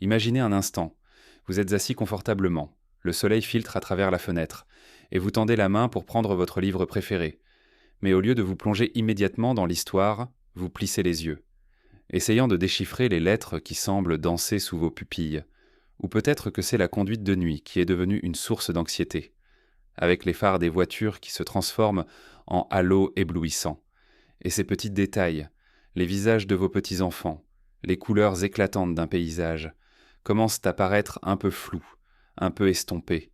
Imaginez un instant, vous êtes assis confortablement, le soleil filtre à travers la fenêtre, et vous tendez la main pour prendre votre livre préféré. Mais au lieu de vous plonger immédiatement dans l'histoire, vous plissez les yeux, essayant de déchiffrer les lettres qui semblent danser sous vos pupilles. Ou peut-être que c'est la conduite de nuit qui est devenue une source d'anxiété, avec les phares des voitures qui se transforment en halos éblouissants. Et ces petits détails, les visages de vos petits-enfants, les couleurs éclatantes d'un paysage, commencent à paraître un peu floues, un peu estompées.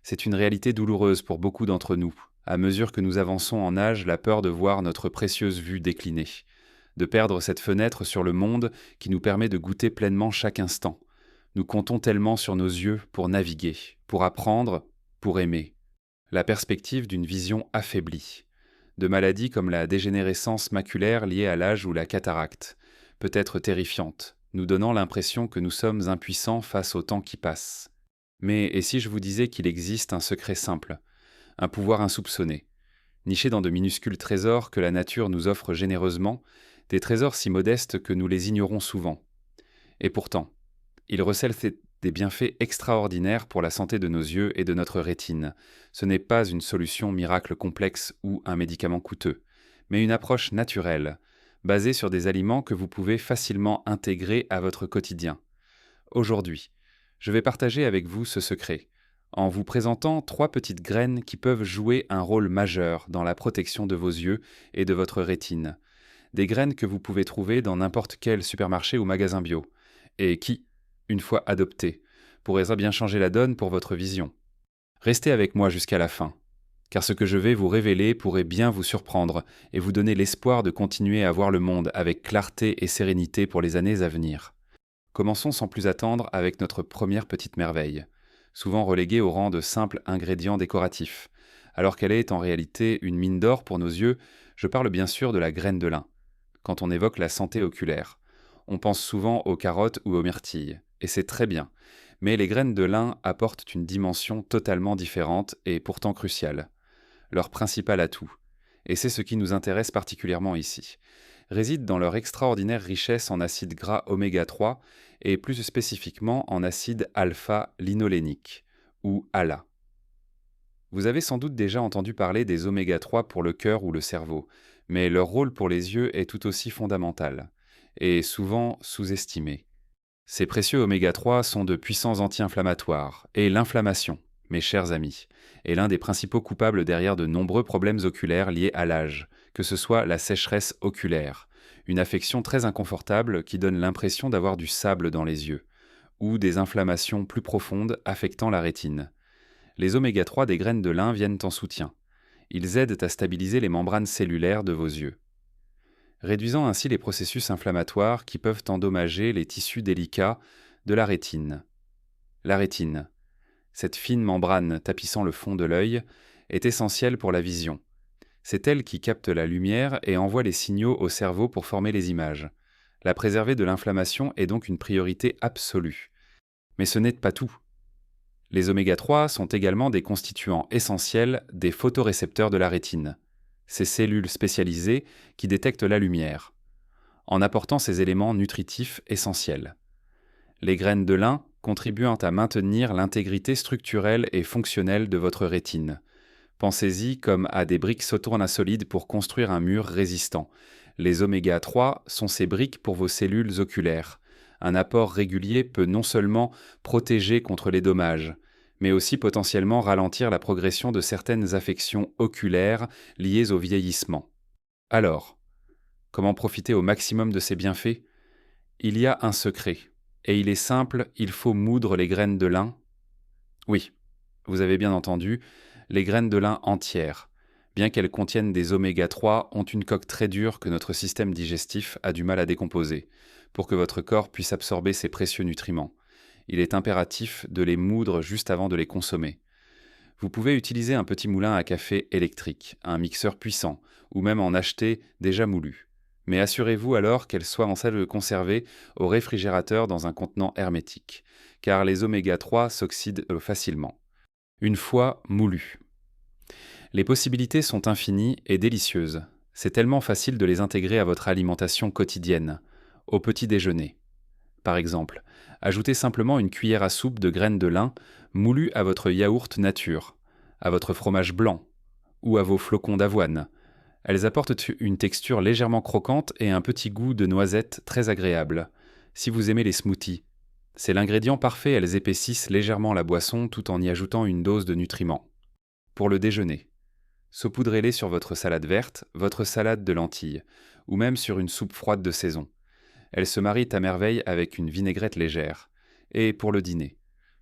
C'est une réalité douloureuse pour beaucoup d'entre nous. À mesure que nous avançons en âge, la peur de voir notre précieuse vue décliner, de perdre cette fenêtre sur le monde qui nous permet de goûter pleinement chaque instant. Nous comptons tellement sur nos yeux pour naviguer, pour apprendre, pour aimer. La perspective d'une vision affaiblie, de maladies comme la dégénérescence maculaire liée à l'âge ou la cataracte, peut être terrifiante, nous donnant l'impression que nous sommes impuissants face au temps qui passe. Mais et si je vous disais qu'il existe un secret simple, un pouvoir insoupçonné, niché dans de minuscules trésors que la nature nous offre généreusement, des trésors si modestes que nous les ignorons souvent. Et pourtant, il recèle des bienfaits extraordinaires pour la santé de nos yeux et de notre rétine. Ce n'est pas une solution miracle complexe ou un médicament coûteux, mais une approche naturelle, basée sur des aliments que vous pouvez facilement intégrer à votre quotidien. Aujourd'hui, je vais partager avec vous ce secret, en vous présentant 3 petites graines qui peuvent jouer un rôle majeur dans la protection de vos yeux et de votre rétine. Des graines que vous pouvez trouver dans n'importe quel supermarché ou magasin bio, et qui, une fois adoptées, pourraient bien changer la donne pour votre vision. Restez avec moi jusqu'à la fin, car ce que je vais vous révéler pourrait bien vous surprendre et vous donner l'espoir de continuer à voir le monde avec clarté et sérénité pour les années à venir. Commençons sans plus attendre avec notre première petite merveille, souvent reléguée au rang de simple ingrédient décoratif. Alors qu'elle est en réalité une mine d'or pour nos yeux, je parle bien sûr de la graine de lin. Quand on évoque la santé oculaire, on pense souvent aux carottes ou aux myrtilles, et c'est très bien. Mais les graines de lin apportent une dimension totalement différente et pourtant cruciale. Leur principal atout, et c'est ce qui nous intéresse particulièrement ici, réside dans leur extraordinaire richesse en acides gras oméga 3 et plus spécifiquement en acide alpha-linolénique, ou ALA. Vous avez sans doute déjà entendu parler des oméga 3 pour le cœur ou le cerveau, mais leur rôle pour les yeux est tout aussi fondamental, et souvent sous-estimé. Ces précieux oméga 3 sont de puissants anti-inflammatoires, et l'inflammation, mes chers amis, est l'un des principaux coupables derrière de nombreux problèmes oculaires liés à l'âge, que ce soit la sécheresse oculaire, une affection très inconfortable qui donne l'impression d'avoir du sable dans les yeux, ou des inflammations plus profondes affectant la rétine. Les oméga 3 des graines de lin viennent en soutien. Ils aident à stabiliser les membranes cellulaires de vos yeux, réduisant ainsi les processus inflammatoires qui peuvent endommager les tissus délicats de la rétine. La rétine, cette fine membrane tapissant le fond de l'œil, est essentielle pour la vision. C'est elle qui capte la lumière et envoie les signaux au cerveau pour former les images. La préserver de l'inflammation est donc une priorité absolue. Mais ce n'est pas tout. Les oméga 3 sont également des constituants essentiels des photorécepteurs de la rétine, ces cellules spécialisées qui détectent la lumière, en apportant ces éléments nutritifs essentiels. Les graines de lin contribuant à maintenir l'intégrité structurelle et fonctionnelle de votre rétine. Pensez-y comme à des briques solides pour construire un mur résistant. Les oméga 3 sont ces briques pour vos cellules oculaires. Un apport régulier peut non seulement protéger contre les dommages, mais aussi potentiellement ralentir la progression de certaines affections oculaires liées au vieillissement. Alors, comment profiter au maximum de ces bienfaits ? Il y a un secret, et il est simple, il faut moudre les graines de lin. Oui, vous avez bien entendu, les graines de lin entières, bien qu'elles contiennent des oméga 3, ont une coque très dure que notre système digestif a du mal à décomposer, pour que votre corps puisse absorber ces précieux nutriments. Il est impératif de les moudre juste avant de les consommer. Vous pouvez utiliser un petit moulin à café électrique, un mixeur puissant, ou même en acheter déjà moulu. Mais assurez-vous alors qu'elles soient en salle conservée au réfrigérateur dans un contenant hermétique, car les oméga 3 s'oxydent facilement. Une fois moulus. Les possibilités sont infinies et délicieuses. C'est tellement facile de les intégrer à votre alimentation quotidienne, au petit déjeuner. par exemple. Ajoutez simplement une cuillère à soupe de graines de lin moulues à votre yaourt nature, à votre fromage blanc ou à vos flocons d'avoine. Elles apportent une texture légèrement croquante et un petit goût de noisette très agréable. Si vous aimez les smoothies, c'est l'ingrédient parfait, elles épaississent légèrement la boisson tout en y ajoutant une dose de nutriments. Pour le déjeuner, saupoudrez-les sur votre salade verte, votre salade de lentilles, ou même sur une soupe froide de saison. Elles se marient à merveille avec une vinaigrette légère. Et pour le dîner,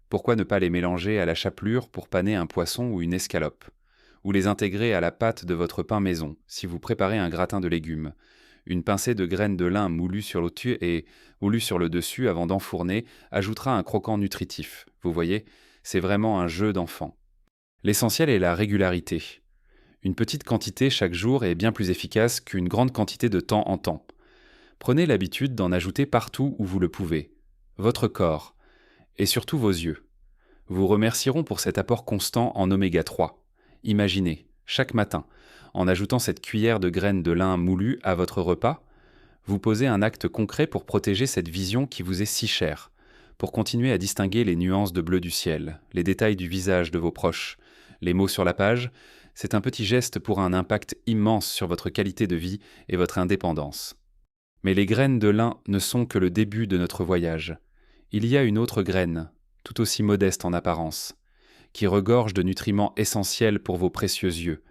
pourquoi ne pas les mélanger à la chapelure pour paner un poisson ou une escalope? Ou les intégrer à la pâte de votre pain maison, si vous préparez un gratin de légumes. Une pincée de graines de lin moulues sur le dessus avant d'enfourner ajoutera un croquant nutritif. Vous voyez, c'est vraiment un jeu d'enfant. L'essentiel est la régularité. Une petite quantité chaque jour est bien plus efficace qu'une grande quantité de temps en temps. Prenez l'habitude d'en ajouter partout où vous le pouvez. Votre corps, et surtout vos yeux, vous remercieront pour cet apport constant en oméga 3. Imaginez, chaque matin, en ajoutant cette cuillère de graines de lin moulues à votre repas, vous posez un acte concret pour protéger cette vision qui vous est si chère, pour continuer à distinguer les nuances de bleu du ciel, les détails du visage de vos proches, les mots sur la page. C'est un petit geste pour un impact immense sur votre qualité de vie et votre indépendance. Mais les graines de lin ne sont que le début de notre voyage. Il y a une autre graine, tout aussi modeste en apparence, qui regorge de nutriments essentiels pour vos précieux yeux,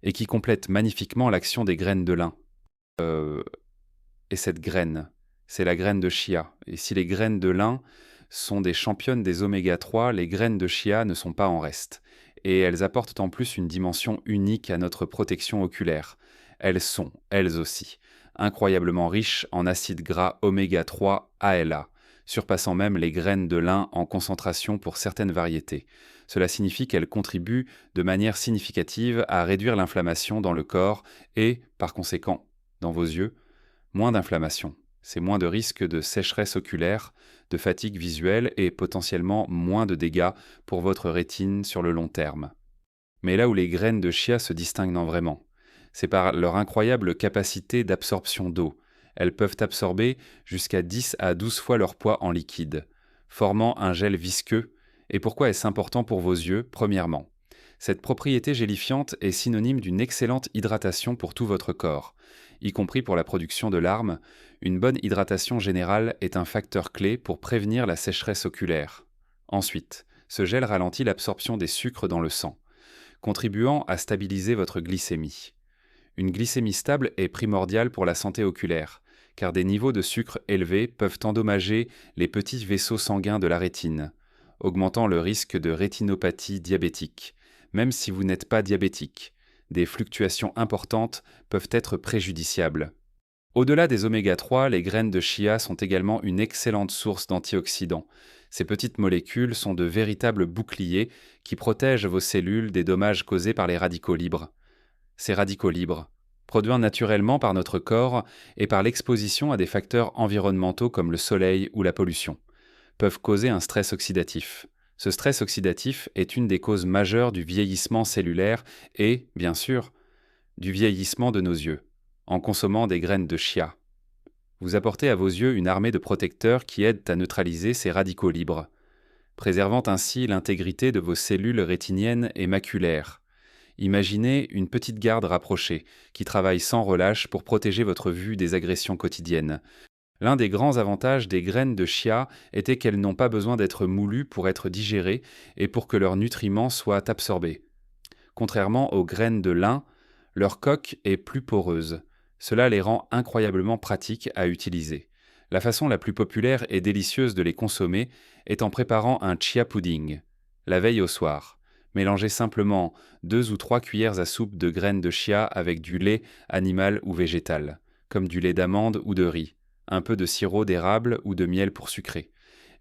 et qui complète magnifiquement l'action des graines de lin. Et cette graine, c'est la graine de chia. Et si les graines de lin sont des championnes des oméga 3, les graines de chia ne sont pas en reste. Et elles apportent en plus une dimension unique à notre protection oculaire. Elles sont, elles aussi, incroyablement riches en acides gras oméga 3 ALA, surpassant même les graines de lin en concentration pour certaines variétés. Cela signifie qu'elles contribuent de manière significative à réduire l'inflammation dans le corps et, par conséquent, dans vos yeux, moins d'inflammation. C'est moins de risque de sécheresse oculaire, de fatigue visuelle et potentiellement moins de dégâts pour votre rétine sur le long terme. Mais là où les graines de chia se distinguent vraiment, c'est par leur incroyable capacité d'absorption d'eau. Elles peuvent absorber jusqu'à 10 à 12 fois leur poids en liquide, formant un gel visqueux. Et pourquoi est-ce important pour vos yeux? Premièrement, cette propriété gélifiante est synonyme d'une excellente hydratation pour tout votre corps, y compris pour la production de larmes. Une bonne hydratation générale est un facteur clé pour prévenir la sécheresse oculaire. Ensuite, ce gel ralentit l'absorption des sucres dans le sang, contribuant à stabiliser votre glycémie. Une glycémie stable est primordiale pour la santé oculaire, car des niveaux de sucre élevés peuvent endommager les petits vaisseaux sanguins de la rétine, augmentant le risque de rétinopathie diabétique. Même si vous n'êtes pas diabétique, des fluctuations importantes peuvent être préjudiciables. Au-delà des oméga 3, les graines de chia sont également une excellente source d'antioxydants. Ces petites molécules sont de véritables boucliers qui protègent vos cellules des dommages causés par les radicaux libres. Ces radicaux libres, produits naturellement par notre corps et par l'exposition à des facteurs environnementaux comme le soleil ou la pollution, peuvent causer un stress oxydatif. Ce stress oxydatif est une des causes majeures du vieillissement cellulaire et, bien sûr, du vieillissement de nos yeux, en consommant des graines de chia. Vous apportez à vos yeux une armée de protecteurs qui aident à neutraliser ces radicaux libres, préservant ainsi l'intégrité de vos cellules rétiniennes et maculaires. Imaginez une petite garde rapprochée qui travaille sans relâche pour protéger votre vue des agressions quotidiennes. L'un des grands avantages des graines de chia était qu'elles n'ont pas besoin d'être moulues pour être digérées et pour que leurs nutriments soient absorbés. Contrairement aux graines de lin, leur coque est plus poreuse. Cela les rend incroyablement pratiques à utiliser. La façon la plus populaire et délicieuse de les consommer est en préparant un chia pudding, la veille au soir. Mélangez simplement 2 ou 3 cuillères à soupe de graines de chia avec du lait animal ou végétal, comme du lait d'amande ou de riz, un peu de sirop d'érable ou de miel pour sucrer,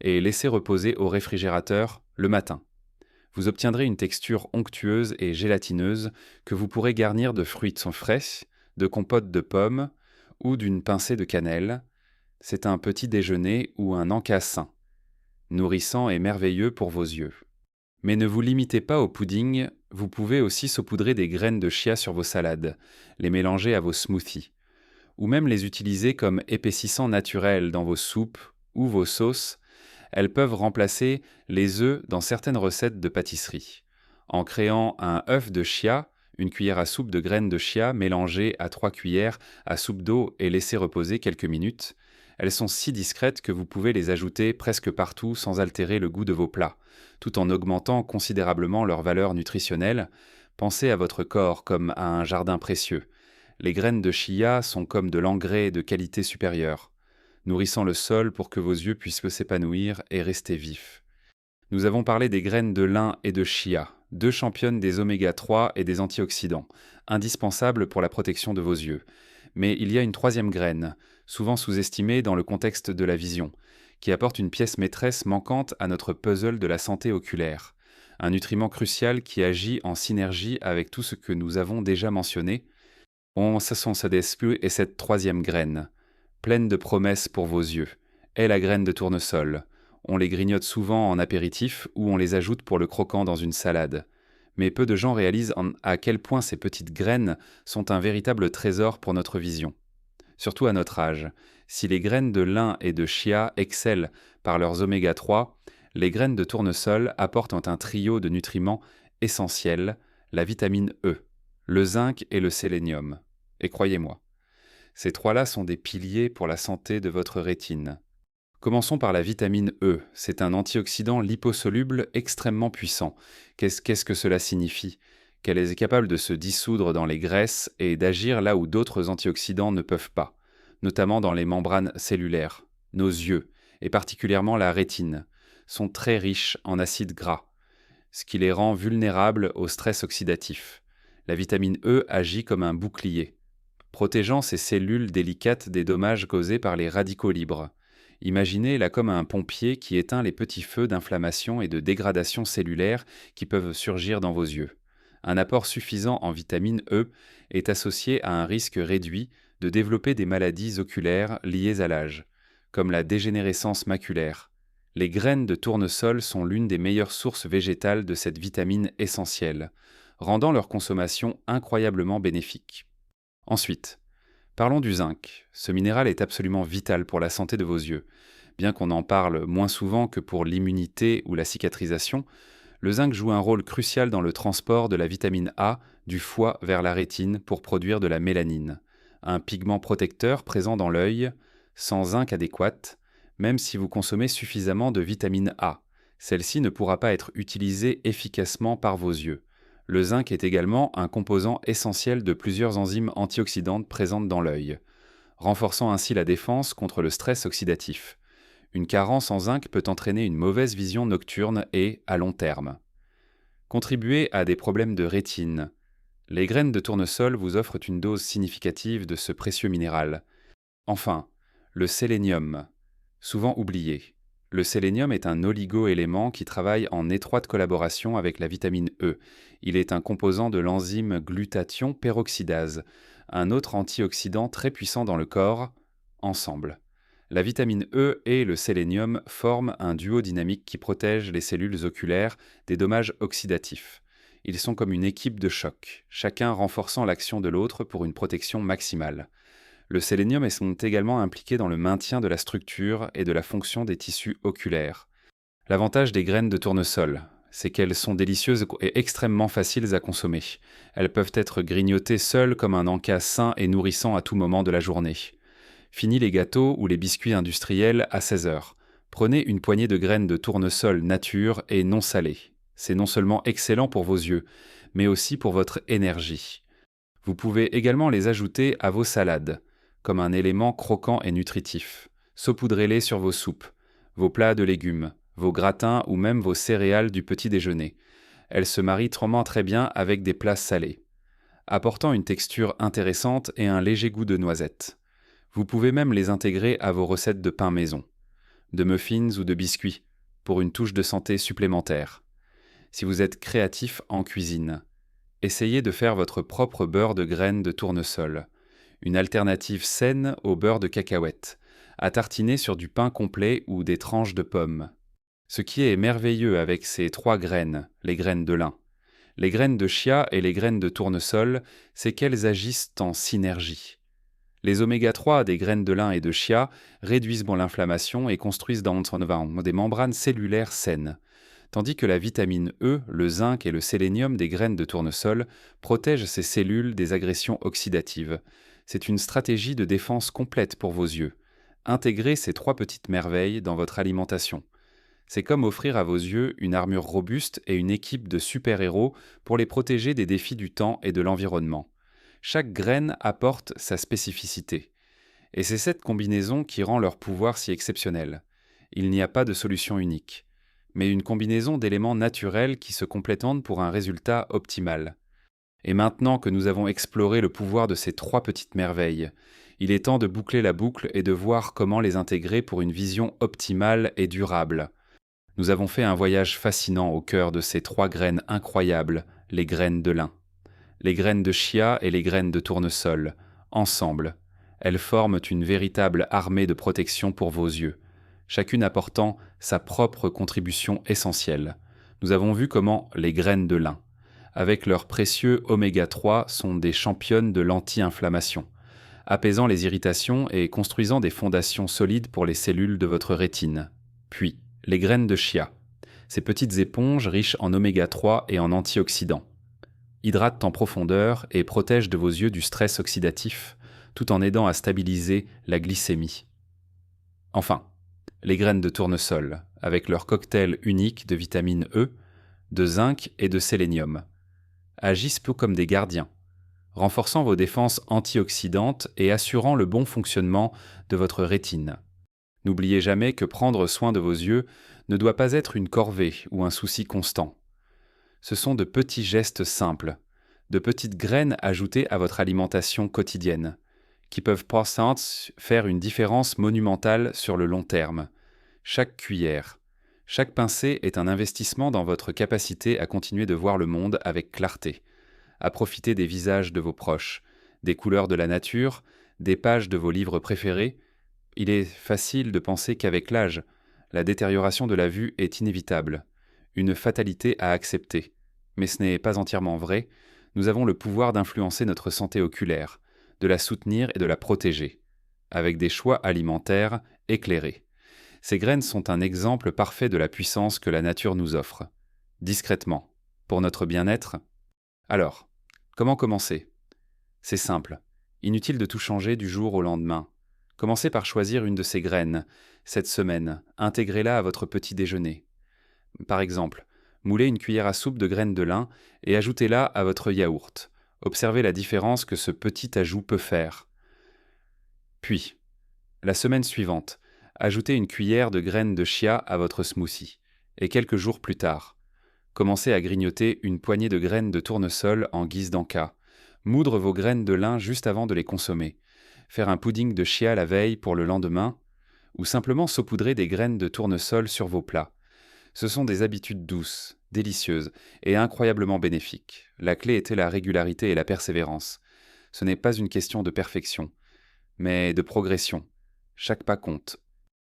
et laissez reposer au réfrigérateur le matin. Vous obtiendrez une texture onctueuse et gélatineuse que vous pourrez garnir de fruits frais, de compote de pommes ou d'une pincée de cannelle. C'est un petit déjeuner ou un encas sain, nourrissant et merveilleux pour vos yeux. Mais ne vous limitez pas au pudding, vous pouvez aussi saupoudrer des graines de chia sur vos salades, les mélanger à vos smoothies, ou même les utiliser comme épaississant naturel dans vos soupes ou vos sauces, elles peuvent remplacer les œufs dans certaines recettes de pâtisserie. En créant un œuf de chia, une cuillère à soupe de graines de chia mélangées à 3 cuillères à soupe d'eau et laissées reposer quelques minutes, elles sont si discrètes que vous pouvez les ajouter presque partout sans altérer le goût de vos plats, tout en augmentant considérablement leur valeur nutritionnelle. Pensez à votre corps comme à un jardin précieux. Les graines de chia sont comme de l'engrais de qualité supérieure, nourrissant le sol pour que vos yeux puissent s'épanouir et rester vifs. Nous avons parlé des graines de lin et de chia, deux championnes des oméga 3 et des antioxydants, indispensables pour la protection de vos yeux. Mais il y a une troisième graine, souvent sous-estimée dans le contexte de la vision, qui apporte une pièce maîtresse manquante à notre puzzle de la santé oculaire. Un nutriment crucial qui agit en synergie avec tout ce que nous avons déjà mentionné. Et cette troisième graine, pleine de promesses pour vos yeux, est la graine de tournesol. On les grignote souvent en apéritif ou on les ajoute pour le croquant dans une salade. Mais peu de gens réalisent à quel point ces petites graines sont un véritable trésor pour notre vision. Surtout à notre âge, si les graines de lin et de chia excellent par leurs oméga 3, les graines de tournesol apportent un trio de nutriments essentiels, la vitamine E, le zinc et le sélénium. Et croyez-moi, ces trois-là sont des piliers pour la santé de votre rétine. Commençons par la vitamine E. C'est un antioxydant liposoluble extrêmement puissant. Qu'est-ce que cela signifie? Qu'elle est capable de se dissoudre dans les graisses et d'agir là où d'autres antioxydants ne peuvent pas, notamment dans les membranes cellulaires. Nos yeux, et particulièrement la rétine, sont très riches en acides gras, ce qui les rend vulnérables au stress oxydatif. La vitamine E agit comme un bouclier, protégeant ces cellules délicates des dommages causés par les radicaux libres. Imaginez-la comme un pompier qui éteint les petits feux d'inflammation et de dégradation cellulaire qui peuvent surgir dans vos yeux. Un apport suffisant en vitamine E est associé à un risque réduit de développer des maladies oculaires liées à l'âge, comme la dégénérescence maculaire. Les graines de tournesol sont l'une des meilleures sources végétales de cette vitamine essentielle, rendant leur consommation incroyablement bénéfique. Ensuite, parlons du zinc. Ce minéral est absolument vital pour la santé de vos yeux. Bien qu'on en parle moins souvent que pour l'immunité ou la cicatrisation, le zinc joue un rôle crucial dans le transport de la vitamine A du foie vers la rétine pour produire de la mélanine, un pigment protecteur présent dans l'œil. Sans zinc adéquat, même si vous consommez suffisamment de vitamine A, celle-ci ne pourra pas être utilisée efficacement par vos yeux. Le zinc est également un composant essentiel de plusieurs enzymes antioxydantes présentes dans l'œil, renforçant ainsi la défense contre le stress oxydatif. Une carence en zinc peut entraîner une mauvaise vision nocturne et, à long terme, contribuer à des problèmes de rétine. Les graines de tournesol vous offrent une dose significative de ce précieux minéral. Enfin, le sélénium, souvent oublié. Le sélénium est un oligo-élément qui travaille en étroite collaboration avec la vitamine E. Il est un composant de l'enzyme glutathion peroxydase, un autre antioxydant très puissant dans le corps. Ensemble, la vitamine E et le sélénium forment un duo dynamique qui protège les cellules oculaires des dommages oxydatifs. Ils sont comme une équipe de choc, chacun renforçant l'action de l'autre pour une protection maximale. Le sélénium est également impliqué dans le maintien de la structure et de la fonction des tissus oculaires. L'avantage des graines de tournesol, c'est qu'elles sont délicieuses et extrêmement faciles à consommer. Elles peuvent être grignotées seules comme un encas sain et nourrissant à tout moment de la journée. Fini les gâteaux ou les biscuits industriels à 16 heures. Prenez une poignée de graines de tournesol nature et non salées. C'est non seulement excellent pour vos yeux, mais aussi pour votre énergie. Vous pouvez également les ajouter à vos salades, comme un élément croquant et nutritif. Saupoudrez-les sur vos soupes, vos plats de légumes, vos gratins ou même vos céréales du petit déjeuner. Elles se marient très bien avec des plats salés, apportant une texture intéressante et un léger goût de noisette. Vous pouvez même les intégrer à vos recettes de pain maison, de muffins ou de biscuits, pour une touche de santé supplémentaire. Si vous êtes créatif en cuisine, essayez de faire votre propre beurre de graines de tournesol, une alternative saine au beurre de cacahuète, à tartiner sur du pain complet ou des tranches de pommes. Ce qui est merveilleux avec ces trois graines, les graines de lin, les graines de chia et les graines de tournesol, c'est qu'elles agissent en synergie. Les oméga 3 des graines de lin et de chia réduisent l'inflammation et construisent des membranes cellulaires saines, tandis que la vitamine E, le zinc et le sélénium des graines de tournesol protègent ces cellules des agressions oxydatives. C'est une stratégie de défense complète pour vos yeux. Intégrez ces 3 petites merveilles dans votre alimentation. C'est comme offrir à vos yeux une armure robuste et une équipe de super-héros pour les protéger des défis du temps et de l'environnement. Chaque graine apporte sa spécificité. Et c'est cette combinaison qui rend leur pouvoir si exceptionnel. Il n'y a pas de solution unique, mais une combinaison d'éléments naturels qui se complètent pour un résultat optimal. Et maintenant que nous avons exploré le pouvoir de ces 3 petites merveilles, il est temps de boucler la boucle et de voir comment les intégrer pour une vision optimale et durable. Nous avons fait un voyage fascinant au cœur de ces 3 graines incroyables, les graines de lin. Les graines de chia et les graines de tournesol, ensemble, elles forment une véritable armée de protection pour vos yeux, chacune apportant sa propre contribution essentielle. Nous avons vu comment les graines de lin, avec leurs précieux oméga 3, sont des championnes de l'anti-inflammation, apaisant les irritations et construisant des fondations solides pour les cellules de votre rétine. Puis, les graines de chia, ces petites éponges riches en oméga 3 et en antioxydants, hydratent en profondeur et protègent de vos yeux du stress oxydatif, tout en aidant à stabiliser la glycémie. Enfin, les graines de tournesol, avec leur cocktail unique de vitamine E, de zinc et de sélénium, agissent peu comme des gardiens, renforçant vos défenses antioxydantes et assurant le bon fonctionnement de votre rétine. N'oubliez jamais que prendre soin de vos yeux ne doit pas être une corvée ou un souci constant. Ce sont de petits gestes simples, de petites graines ajoutées à votre alimentation quotidienne, qui peuvent faire une différence monumentale sur le long terme. Chaque cuillère, chaque pincée est un investissement dans votre capacité à continuer de voir le monde avec clarté, à profiter des visages de vos proches, des couleurs de la nature, des pages de vos livres préférés. Il est facile de penser qu'avec l'âge, la détérioration de la vue est inévitable, une fatalité à accepter. Mais ce n'est pas entièrement vrai. Nous avons le pouvoir d'influencer notre santé oculaire, de la soutenir et de la protéger, avec des choix alimentaires éclairés. Ces graines sont un exemple parfait de la puissance que la nature nous offre, discrètement, pour notre bien-être. Alors, comment commencer ? C'est simple, inutile de tout changer du jour au lendemain. Commencez par choisir une de ces graines, cette semaine, intégrez-la à votre petit déjeuner. Par exemple, moulez une cuillère à soupe de graines de lin et ajoutez-la à votre yaourt. Observez la différence que ce petit ajout peut faire. Puis, la semaine suivante, ajoutez une cuillère de graines de chia à votre smoothie. Et quelques jours plus tard, commencez à grignoter une poignée de graines de tournesol en guise d'en-cas. Moudre vos graines de lin juste avant de les consommer. Faire un pudding de chia la veille pour le lendemain, ou simplement saupoudrer des graines de tournesol sur vos plats. Ce sont des habitudes douces, délicieuses et incroyablement bénéfiques. La clé était la régularité et la persévérance. Ce n'est pas une question de perfection, mais de progression. Chaque pas compte.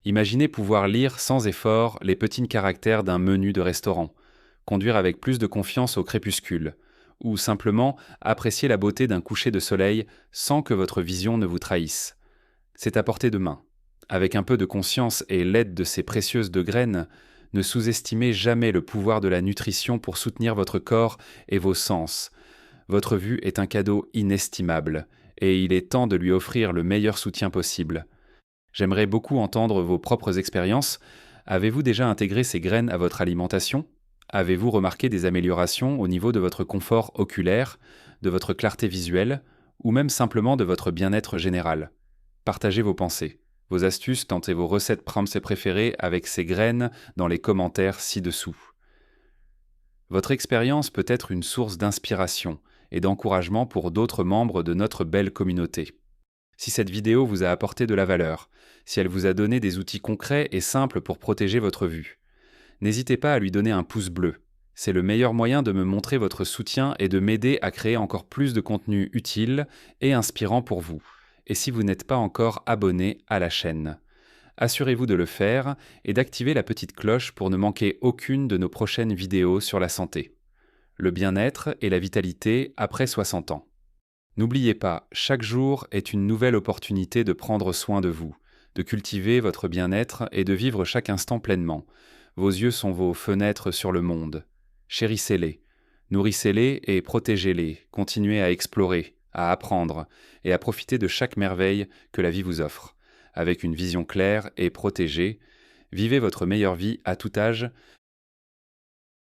Imaginez pouvoir lire sans effort les petits caractères d'un menu de restaurant, conduire avec plus de confiance au crépuscule, ou simplement apprécier la beauté d'un coucher de soleil sans que votre vision ne vous trahisse. C'est à portée de main. Avec un peu de conscience et l'aide de ces précieuses graines, ne sous-estimez jamais le pouvoir de la nutrition pour soutenir votre corps et vos sens. Votre vue est un cadeau inestimable, et il est temps de lui offrir le meilleur soutien possible. J'aimerais beaucoup entendre vos propres expériences. Avez-vous déjà intégré ces graines à votre alimentation ? Avez-vous remarqué des améliorations au niveau de votre confort oculaire, de votre clarté visuelle, ou même simplement de votre bien-être général ? Partagez vos pensées, vos astuces, tentez vos recettes Pramsey préférées avec ces graines dans les commentaires ci-dessous. Votre expérience peut être une source d'inspiration et d'encouragement pour d'autres membres de notre belle communauté. Si cette vidéo vous a apporté de la valeur, si elle vous a donné des outils concrets et simples pour protéger votre vue, n'hésitez pas à lui donner un pouce bleu. C'est le meilleur moyen de me montrer votre soutien et de m'aider à créer encore plus de contenu utile et inspirant pour vous. Et si vous n'êtes pas encore abonné à la chaîne, assurez-vous de le faire et d'activer la petite cloche pour ne manquer aucune de nos prochaines vidéos sur la santé, le bien-être et la vitalité après 60 ans. N'oubliez pas, chaque jour est une nouvelle opportunité de prendre soin de vous, de cultiver votre bien-être et de vivre chaque instant pleinement. Vos yeux sont vos fenêtres sur le monde. Chérissez-les, nourrissez-les et protégez-les. Continuez à explorer, à apprendre et à profiter de chaque merveille que la vie vous offre. Avec une vision claire et protégée, vivez votre meilleure vie à tout âge